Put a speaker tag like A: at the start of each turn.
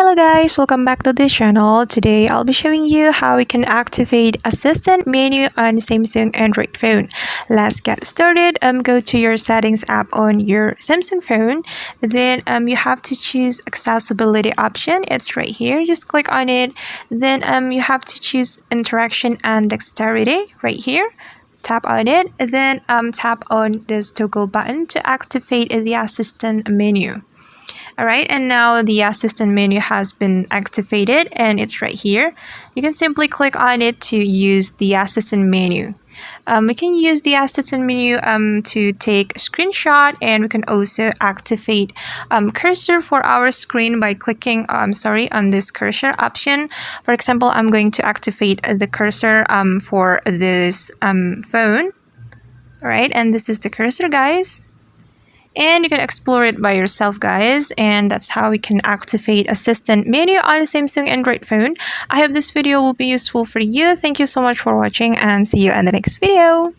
A: Hello guys, welcome back to this channel. Today I'll be showing you how we can activate assistant menu on Samsung Android phone. Let's get started. Go to your settings app on your Samsung phone. Then you have to choose accessibility option. It's right here. Just click on it. Then you have to choose interaction and dexterity right here. Tap on it. Then tap on this toggle button to activate the assistant menu. Alright, and now the assistant menu has been activated and it's right here. You can simply click on it to use the assistant menu. We can use the assistant menu to take a screenshot, and we can also activate cursor for our screen by clicking on this cursor option. For example, I'm going to activate the cursor for this phone. Alright, and this is the cursor, guys. And you can explore it by yourself, guys, and that's how we can activate assistant menu on a Samsung Android phone. I hope this video will be useful for you. Thank you so much for watching, and see you in the next video.